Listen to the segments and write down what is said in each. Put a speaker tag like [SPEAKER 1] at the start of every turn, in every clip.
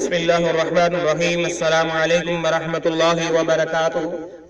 [SPEAKER 1] بسم اللہ الرحمن الرحیم السلام علیکم ورحمۃ اللہ وبرکاتہ۔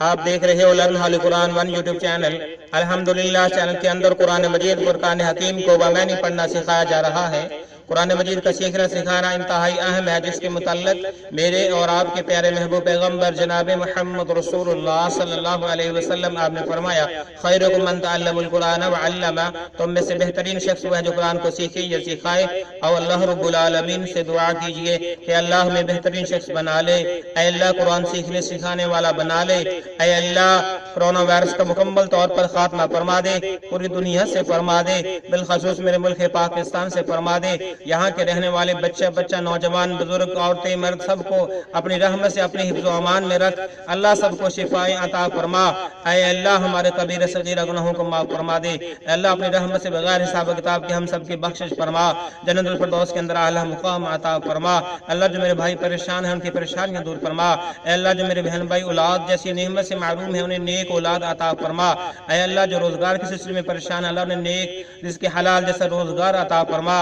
[SPEAKER 1] آپ دیکھ رہے ہو لرن ہالی قرآن 1 یوٹیوب چینل۔ الحمدللہ چینل کے اندر قرآن مجید فرقان حکیم کو بامعنی پڑھنا سکھایا جا رہا ہے۔ قرآن مجید کا سیکھنا سکھانا انتہائی اہم ہے، جس کے متعلق میرے اور آپ کے پیارے محبوب پیغمبر جناب محمد رسول اللہ صلی اللہ علیہ وسلم آپ نے فرمایا، خیرکم من تعلم القرآن وعلمہ، تم میں سے بہترین شخص وہ ہے جو قرآن کو سیکھے یا سکھائے۔ اور اللہ رب العالمین سے دعا کیجئے کہ اللہ ہمیں بہترین شخص بنا لے، اے اللہ قرآن سیکھنے سکھانے والا بنا لے، اے اللہ کرونا وائرس کا مکمل طور پر خاتمہ فرما دے، پوری دنیا سے فرما دے، بالخصوص میرے ملک پاکستان سے فرما دے۔ یہاں کے رہنے والے بچہ نوجوان بزرگ عورتیں مرد سب کو اپنی رحمت سے اپنی حفظ و امان میں رکھ، اللہ سب کو شفائیں عطا فرما، اے اللہ ہمارے کبیر صغیر گناہوں کو معاف فرما دے، اے اللہ اپنی رحمت سے بغیر حساب و کتاب کے ہم سب کی بخشش فرما، جنت الفردوس کے اندر اعلیٰ مقام عطا فرما۔ اللہ جو میرے بھائی پریشان ہیں ان کی پریشانیاں دور فرما، اے اللہ جو میرے بہن بھائی اولاد جیسی نعمت سے محروم ہیں انہیں نیک اولاد عطا فرما، اے اللہ جو روزگار کے سلسلے میں پریشان ہیں اللہ انہیں نیک رزق حلال جیسا روزگار عطا فرما،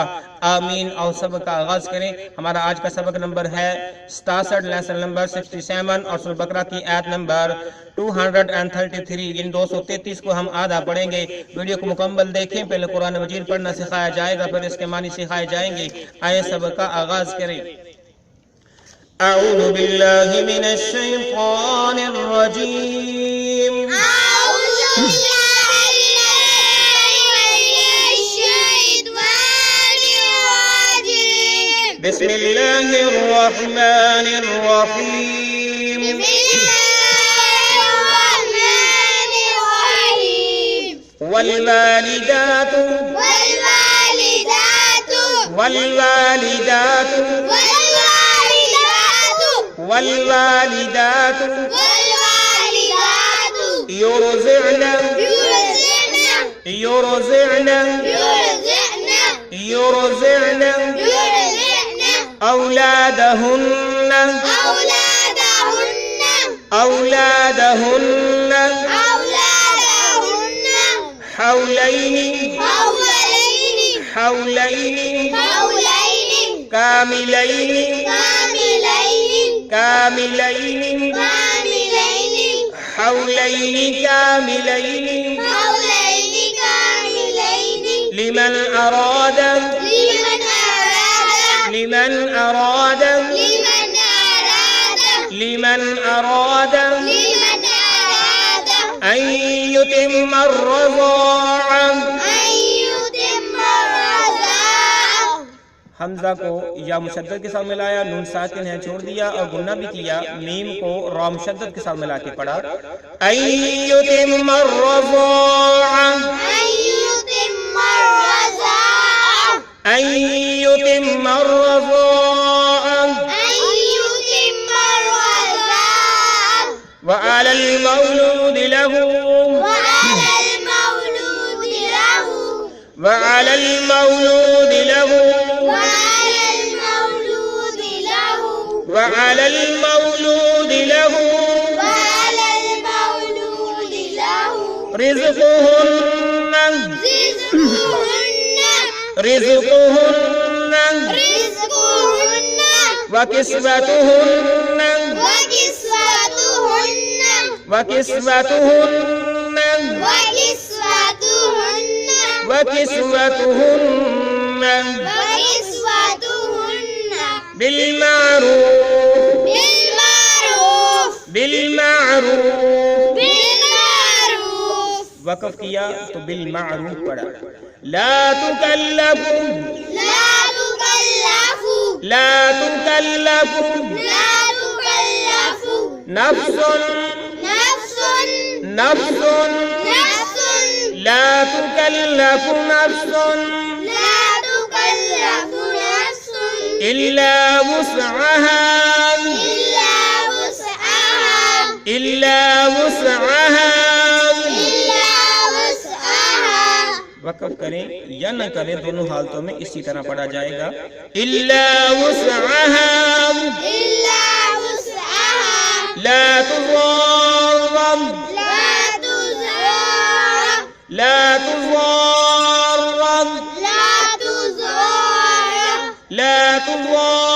[SPEAKER 1] آمین۔ اور سبق کا آغاز کریں۔ ہمارا آج کا سبق نمبر ہے 67، لیسن نمبر 67 اور سورہ بقرہ کی آیت نمبر 233۔ ان 233 کو ہم آدھا پڑھیں گے۔ ویڈیو کو مکمل دیکھیں، پہلے قرآن مجید پڑھنا سکھایا جائے گا، پھر اس کے معنی سکھائے جائیں گے۔ آئے سبق کا آغاز کریں۔ اعوذ باللہ من الشیطان الرجیم، بسم اللہ الرحمن الرحیم، والوالدات يرضعن أولادهن حولين كاملين حولين كاملين لمن أراد أن يتم الرضاعة۔ حمزہ کو یا مشدد کے ساتھ ملایا، نون ساکن ہے چھوڑ دیا اور گنہ بھی کیا، میم کو را مشدد کے ساتھ ملا کے پڑھا۔ أن يتم الرضاعة وعلى المولود له رزقهن وكسوتهن بالمعروف وقف کیا تو بالمعروف پڑھا۔ لا تکلف نفس إلا وسعها وقف کریں یا نہ کریں دونوں حالتوں میں اسی طرح پڑھا جائے گا۔ إلا وسعها لا تضار لا تضار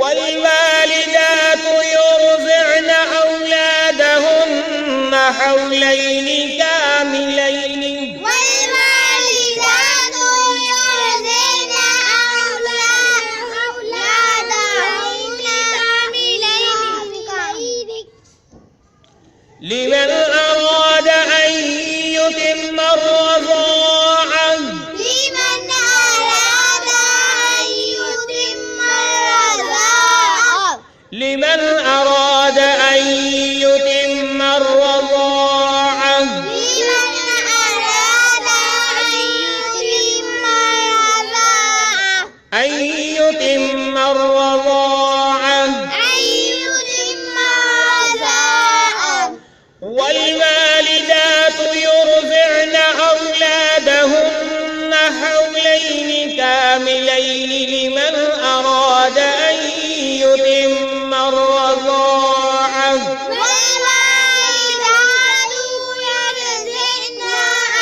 [SPEAKER 1] والوالدات يرضعن أولادهن حولين كاملين والوالدات يرضعن أولادهن كاملين لمن أراد أن يتم الرضاعة لمن أراد أن يتم الرضاعة أن يتم الرضاعة والوالدات يرضعن أولادهن حولين كاملين لمن أراد أن يتم الرضاعة والوالدات يرضعن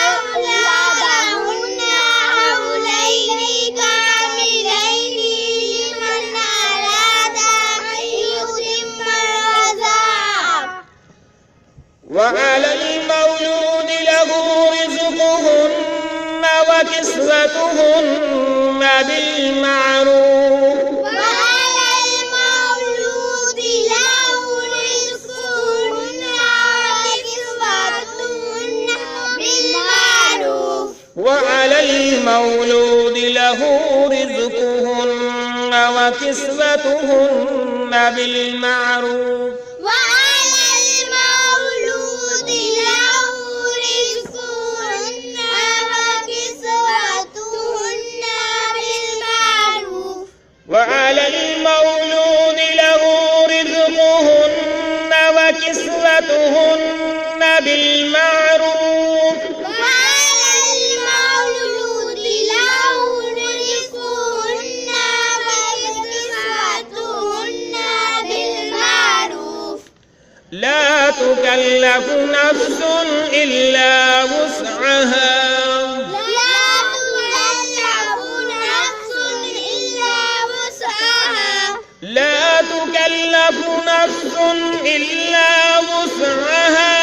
[SPEAKER 1] أولادهن حولين كاملين لمن أراد أن يتم الرضاعة وعلى المولود له رزقهن وكسوتهن بالمعروف وعلى المولود له رزقهن وكسوتهن بالمعروف وعلى المولود له رزقهن وكسوتهن بالمعروف وعلى المولود له رزقهن وكسوتهن بالمعروف لا تكلف نفس إلا وسعها لا تكلف نفس إلا وسعها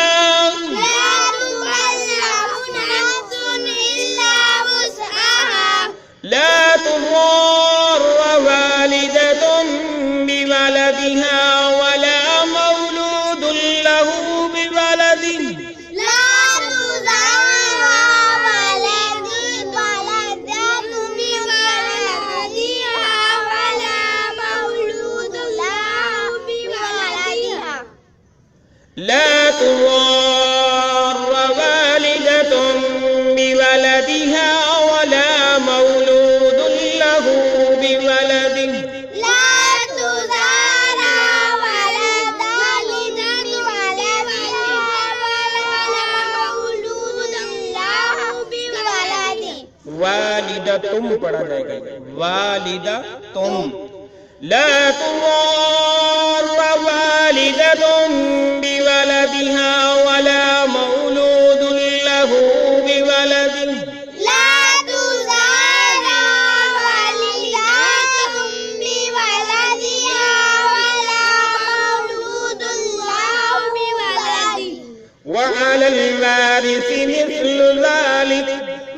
[SPEAKER 1] لا تضار والدة بولدها ولا مولود له بولده لا تضار والدتم پڑھا جائے گا، والدتم، لا تضار والدة بولدها ولا مولود له بولده،
[SPEAKER 2] لا تضار والدة بولدها ولا مولود له بولده،
[SPEAKER 1] وعلى الوارث مثل ذلك،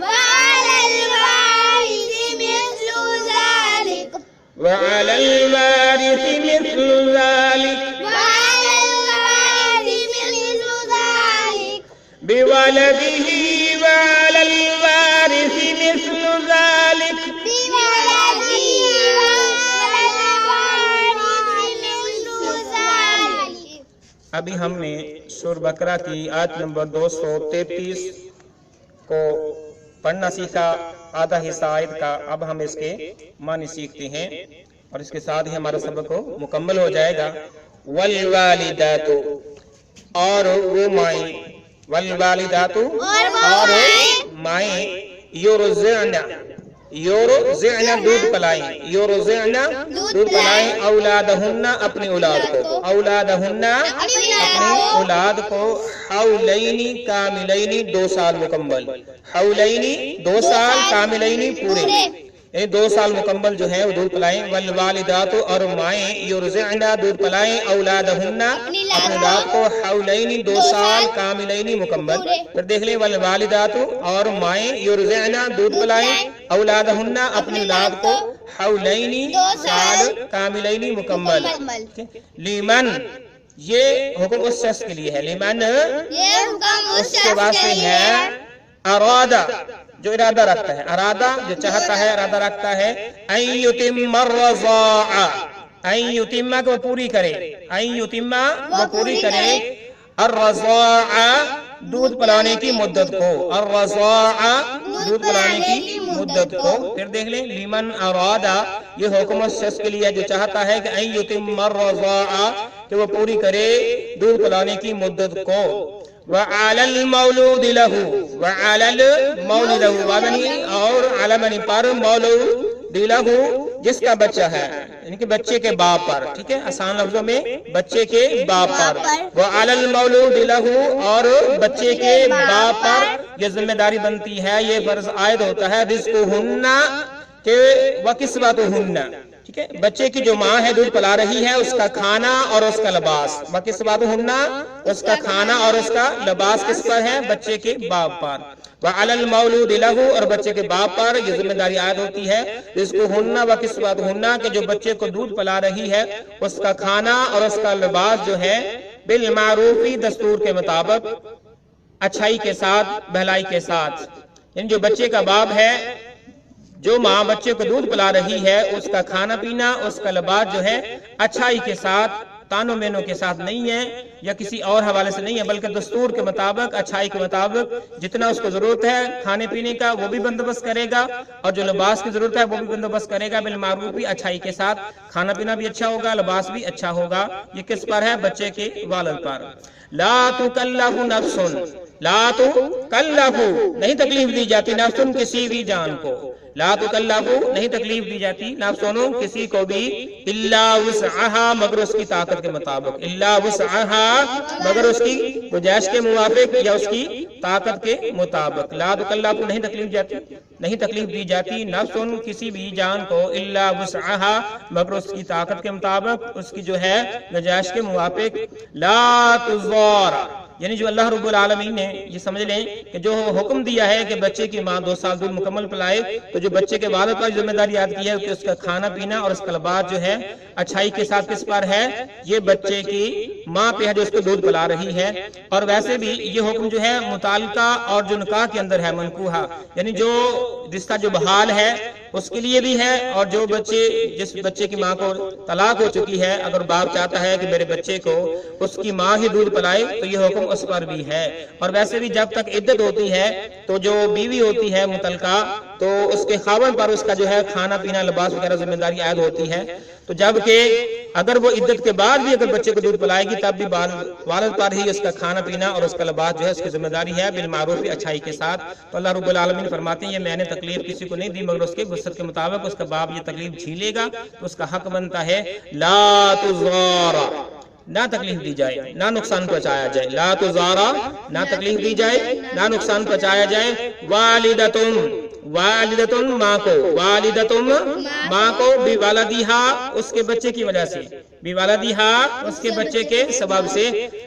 [SPEAKER 2] وعلى الوارث مثل ذلك،
[SPEAKER 1] وعلى الوارث مثل ذلك
[SPEAKER 2] وعلى الوارث مثل ذلك
[SPEAKER 1] بولده، وعلى الوارث مثل ذلك.
[SPEAKER 2] بولده وعلى الوارث مثل ذلك.
[SPEAKER 1] ابھی ہم نے سورہ بقرہ کی آیت نمبر 233 کو پڑھنا سیکھا، آدھا حصہ آیت کا. اب ہم اس کے معنی سیکھتے ہیں اور اس کے ساتھ ہی ہمارا سبق مکمل ہو جائے گا. والوالدات، اور وہ مائیں، والوالدات اور مائیں، یرضعن، یرضعن دودھ پلائیں، یرضعن دودھ پلائیں، اولادہن اپنی اولاد کو، اولادہن اپنی اولاد کو، حولین کاملین 2 سال مکمل، حولین 2 سال کاملین پورے، 2 سال مکمل جو ہے وہ دودھ پلائیں. والوالدات، اور مائیں، یرضعن دودھ پلائیں، اولادہن اپنی اولاد کو، حولین 2 سال کاملین مکمل. پھر دیکھ لیں، والوالدات، اور مائیں، یرضعن دودھ پلائیں، اولادہن اپنی اولاد کو، حولین 2 سال کاملین مکمل. لیمن، یہ حکم اس شخص کے لیے ہے، لیمن
[SPEAKER 2] یہ حکم
[SPEAKER 1] اس کے واسطے ہے، ارادہ جو ارادہ رکھتا ہے، ارادہ جو چاہتا ہے، ارادہ رکھتا ہے، ان یتم الرضاع، ان یتم کو پوری کرے، ان یتم وہ پوری کرے، الرضاع دودھ پلانے کی مدت کو، الرضاع دودھ پلانے کی مدت کو. پھر دیکھ لیں، لیمن ارادہ یہ حکم اس شخص کے لیے جو چاہتا ہے کہ ان یتم الرضاع کہ وہ پوری کرے دودھ پلانے کی مدت کو. وَعَلَى الْمَوْلُودِ لَهُ، وَعَلَى الْمَوْلُودِ لَهُ، وَبنی اور علمنی پر، مولود لَهُ جس کا بچہ ہے، یعنی کہ بچے کے باپ پر، ٹھیک ہے، آسان لفظوں میں بچے کے باپ پر. وَعَلَى الْمَوْلُودِ لَهُ اور بچے کے باپ پر یہ ذمہ داری بنتی ہے، یہ فرض عائد ہوتا ہے، رزقہن کہ وکسوتہن، ٹھیک ہے، بچے کی جو ماں ہے دودھ پلا رہی ہے، اس کا کھانا اور اس کا لباس، وکسوتہن اس کا کھانا اور اس کا لباس کس پر ہے؟ بچے کے باپ پر. وعلی المولود لہ اور بچے کے باپ پر یہ ذمہ داری عائد ہوتی ہے، رزقہن وکسوتہن کہ جو بچے کو دودھ پلا رہی ہے اس کا کھانا اور اس کا لباس جو ہے بالمعروف دستور کے مطابق، اچھائی کے ساتھ، بھلائی کے ساتھ. یعنی جو بچے کا باپ ہے، جو ماں بچے کو دودھ پلا رہی ہے، اس کا کھانا پینا، اس کا لباس جو ہے اچھائی کے ساتھ، تانوں مینوں کے ساتھ نہیں ہے یا کسی اور حوالے سے نہیں ہے، بلکہ دستور کے مطابق، اچھائی کے مطابق جتنا اس کو ضرورت ہے کھانے پینے کا وہ بھی بندوبست کرے گا، اور جو لباس کی ضرورت ہے وہ بھی بندوبست کرے گا بالمعروف بھی، اچھائی کے ساتھ. کھانا پینا بھی اچھا ہوگا، لباس بھی اچھا ہوگا. یہ کس پر ہے؟ بچے کے والد پر. لا تکلف نفس، لا تکلف نہیں تکلیف دی جاتی، نفس کسی بھی جان کو، لا تکلف نہیں تکلیف دی جاتی، نفسوں کسی کو بھی، الا وسعها مگر اس کی طاقت کے مطابق، الا وسعها مگر اس کی گنجائش کے موافق یا اس کی طاقت کے مطابق. لا تکلف نہیں تکلیف جاتی، نہیں تکلیف دی جاتی، نفس کسی بھی جان کو، الا وسعها مگر اس کی طاقت کے مطابق، اس کی جو ہے گنجائش کے موافق. لا تضار یعنی جو اللہ رب العالمین نے یہ سمجھ لیں کہ جو حکم دیا ہے کہ بچے کی ماں 2 سال دودھ مکمل پلائے، تو جو بچے کے والد پر ذمہ داری یاد کی ہے کہ اس کا کھانا پینا اور اس کا لباس جو ہے اچھائی کے ساتھ کس پر ہے؟ یہ بچے کی ماں پہ ہے جو اس کو دودھ پلا رہی ہے. اور ویسے بھی یہ حکم جو ہے متعلقہ اور جو نکاح کے اندر ہے، منکوحہ یعنی جو رشتہ جو بحال ہے اس کے لیے بھی ہے، اور جو بچے جس بچے کی ماں کو طلاق ہو چکی ہے، اگر باپ چاہتا ہے کہ میرے بچے کو اس کی ماں ہی دودھ پلائے تو یہ حکم اس پر بھی ہے. اور ویسے بھی جب تک عدت ہوتی ہے تو جو بیوی ہوتی ہے متعلقہ تو اس کے خاوند پر اس کا جو ہے کھانا پینا لباس وغیرہ ذمہ داری عائد ہوتی ہے، تو جبکہ اگر وہ عدت کے بعد بھی اگر بچے کو دودھ پلائے گی تب بھی والد پر ہی اس کا کھانا پینا اور اس کا لباس جو ہے اس کی ذمہ داری ہے بالمعروف اچھائی کے ساتھ۔ تو اللہ رب العالمین فرماتے ہیں یہ میں نے تکلیف کسی کو نہیں دی مگر اس کے وسعت کے مطابق اس کا باپ یہ تکلیف جھیلے گا تو اس کا حق بنتا ہے لا تزارا، نہ تکلیف دی جائے، نہ نقصان پہنچایا جائے، لا تزارا، نہ تکلیف دی جائے، نہ نقصان پہنچایا جائے، والدتن ماں کو، والدتن ماں کو بولدہا اس کے بچے کی وجہ سے، بولدہا اس کے بچے کے سبب سے،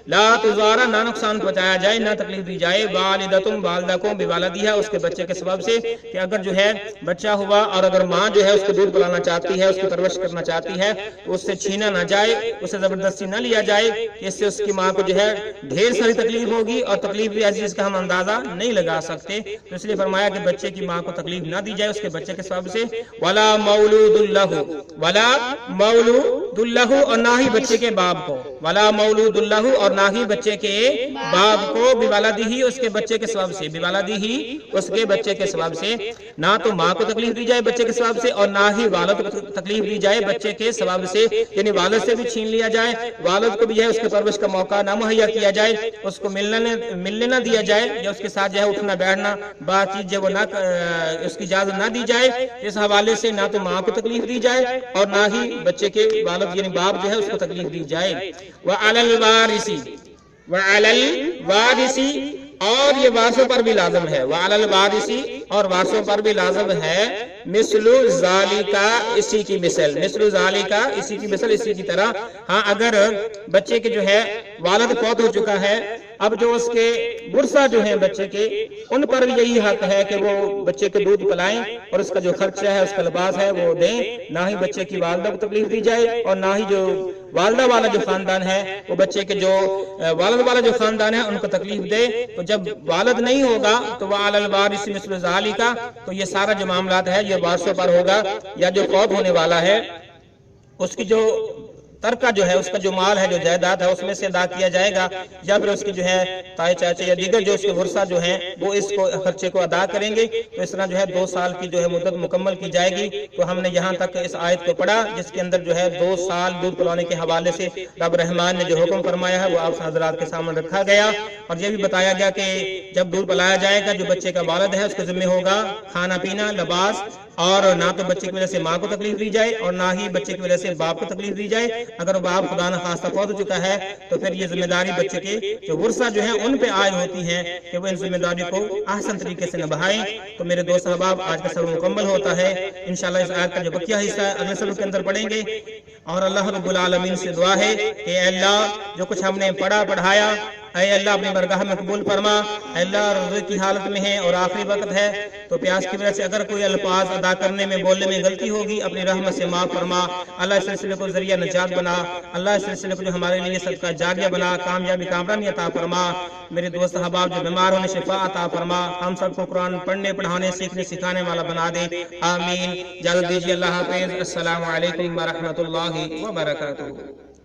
[SPEAKER 1] لا تزارا نہ نقصان پہنچایا جائے، نہ تکلیف دی جائے، والدتن والدہ کو بولدہا اس کے بچے کے سبب سے، کہ اگر جو ہے بچہ ہوا اور اگر ماں جو ہے اس کو دودھ پلانا چاہتی ہے، اس کی پرورش کرنا چاہتی ہے تو اس سے چھینا نہ جائے، اسے زبردستی نہ لیا جائے، اس سے اس کی ماں کو جو ہے ڈھیر ساری تکلیف ہوگی اور تکلیف بھی ایسی جس کا ہم اندازہ نہیں لگا سکتے، تو اس لیے فرمایا کہ بچے کی ماں کو تکلیف نہ دی جائے اس کے بچے کے سبب سے، ولا مولود لہ، ولا مولود لہ اور نہ ہی بچے کے باپ کو، ولا مولود لہ اور نہ ہی بچے کے باپ کو بولدہ اس کے بچے کے سبب سے، بولدہ اس کے بچے کے سبب سے، نہ تو ماں کو تکلیف دی جائے بچے کے سبب سے اور نہ ہی والد کو تکلیف دی جائے بچے کے سبب سے، یعنی والد سے بھی چھین لیا جائے، والد کو بھی جو ہے اس کے پرورش کا موقع نہ مہیا کیا جائے، اس کو ملنے نہ دیا جائے یا اس کے ساتھ جو ہے اٹھنا بیٹھنا بات چیت جو وہ نہ اس کی اجازت نہ دی جائے، اس حوالے سے نہ تو ماں کو تکلیف دی جائے اور نہ ہی بچے کے والد یعنی باپ جو ہے اس کو تکلیف دی جائے۔ وعلی الوارث، وعلی الوارث اور یہ وارثوں پر بھی لازم ہے، وعلی الوارث اور وارثوں پر بھی لازم ہے، مثل ذالک اسی کی مثل، مثل ذالک اسی کی مثل، اسی کی طرح، ہاں اگر بچے کے جو ہے والد فوت ہو چکا ہے اب جو اس کے ورثہ جو ہیں بچے کے ان پر بھی یہی حق ہے کہ وہ بچے کے دودھ پلائیں اور اس کا جو خرچہ ہے اس کا لباس ہے وہ دیں، نہ ہی بچے کی والدہ کو تکلیف دی جائے اور نہ ہی جو والدہ والا جو خاندان ہے وہ بچے کے جو والد والا جو خاندان ہے ان کو تکلیف دے۔ تو جب والد نہیں ہوگا تو وعلی الوارث مثل ذالک، تو یہ سارا جو معاملات ہے یہ وارثوں پر ہوگا، یا جو فوت ہونے والا ہے اس کی جو ترکہ جو ہے اس کا جو مال ہے جو جائیداد ہے اس میں سے ادا کیا جائے گا، یا پھر اس کی جو ہے تائے چاچے یا دیگر جو اس کے ورثہ جو ہیں وہ اس کو خرچے کو ادا کریں گے۔ تو اس طرح جو ہے 2 سال کی جو ہے مدت مکمل کی جائے گی۔ تو ہم نے یہاں تک اس آیت کو پڑھا جس کے اندر جو ہے 2 سال دودھ پلانے کے حوالے سے رب رحمان نے جو حکم فرمایا ہے وہ آپ حضرات کے سامنے رکھا گیا، اور یہ بھی بتایا گیا کہ جب دودھ پلایا جائے گا جو بچے کا والد ہے اس کے ذمہ ہوگا کھانا پینا لباس، اور نہ تو بچے کی وجہ سے ماں کو تکلیف دی جائے اور نہ ہی بچے کی وجہ سے باپ کو تکلیف دی جائے۔ اگر باپ خدا نخواستہ فوت ہو چکا ہے تو پھر یہ ذمہ داری بچے کے جو ورثہ جو ہیں ان پہ عائد ہوتی ہے کہ وہ ان ذمہ داری کو احسن طریقے سے نبھائیں۔ تو میرے دوست احباب آج کا سبق مکمل ہوتا ہے، انشاءاللہ اس آیت کا جو بقیہ حصہ ہے اگلے سبق کے اندر پڑھیں گے، اور اللہ رب العالمین سے دعا ہے کہ اے اللہ جو کچھ ہم نے پڑھایا اے اللہ اپنی برگاہ میں قبول فرما۔ اے اللہ روزے کی حالت میں ہے اور آخری وقت ہے تو پیاس کی وجہ سے اگر کوئی الفاظ ادا کرنے میں بولنے میں غلطی ہوگی اپنی رحمت سے معاف فرما۔ اللہ اس سلسلے کو ذریعہ نجات بنا، اللہ اس سلسلے کو جو ہمارے لیے صدقہ جاریہ بنا، کامیابی کامرانی عطا فرما۔ میرے دوست احباب جو بیمار ہونے شفا عطا فرما، ہم سب کو قرآن پڑھنے پڑھانے سیکھنے سکھانے والا بنا دے، آمین۔ اجازت دیجیے، اللہ حافظ، السلام علیکم ورحمۃ اللہ وبرکاتہ۔